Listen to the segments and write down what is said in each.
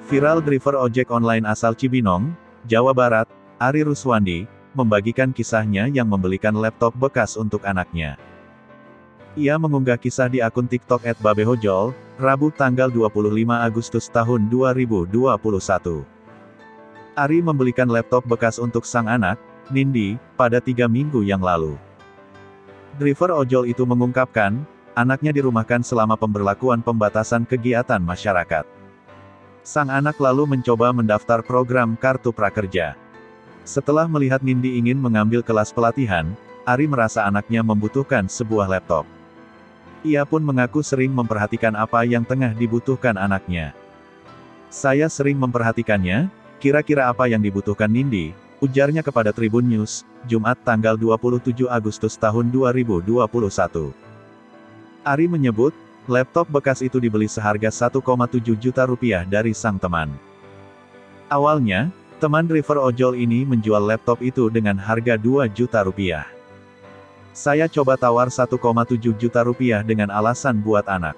Viral driver ojek online asal Cibinong, Jawa Barat, Ari Ruswandi, membagikan kisahnya yang membelikan laptop bekas untuk anaknya. Ia mengunggah kisah di akun TikTok @babehojol, Rabu tanggal 25 Agustus tahun 2021. Ari membelikan laptop bekas untuk sang anak, Nindi, pada 3 minggu yang lalu. Driver ojol itu mengungkapkan, anaknya dirumahkan selama pemberlakuan pembatasan kegiatan masyarakat. Sang anak lalu mencoba mendaftar program Kartu Prakerja. Setelah melihat Nindi ingin mengambil kelas pelatihan, Ari merasa anaknya membutuhkan sebuah laptop. Ia pun mengaku sering memperhatikan apa yang tengah dibutuhkan anaknya. Saya sering memperhatikannya, kira-kira apa yang dibutuhkan Nindi, ujarnya kepada Tribun News, Jumat tanggal 27 Agustus tahun 2021. Ari menyebut, laptop bekas itu dibeli seharga 1,7 juta rupiah dari sang teman. Awalnya, teman driver ojol ini menjual laptop itu dengan harga 2 juta rupiah. Saya coba tawar 1,7 juta rupiah dengan alasan buat anak.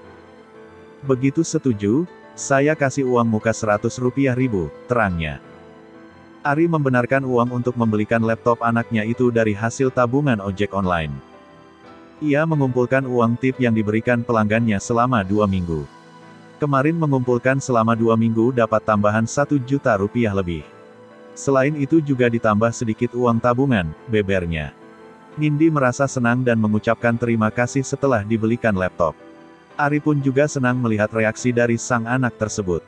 Begitu setuju, saya kasih uang muka 100 rupiah ribu, terangnya. Ari membenarkan uang untuk membelikan laptop anaknya itu dari hasil tabungan ojek online. Ia mengumpulkan uang tip yang diberikan pelanggannya selama 2 minggu. Kemarin mengumpulkan selama 2 minggu dapat tambahan 1 juta rupiah lebih. Selain itu juga ditambah sedikit uang tabungan, bebernya. Nindi merasa senang dan mengucapkan terima kasih setelah dibelikan laptop. Ari pun juga senang melihat reaksi dari sang anak tersebut.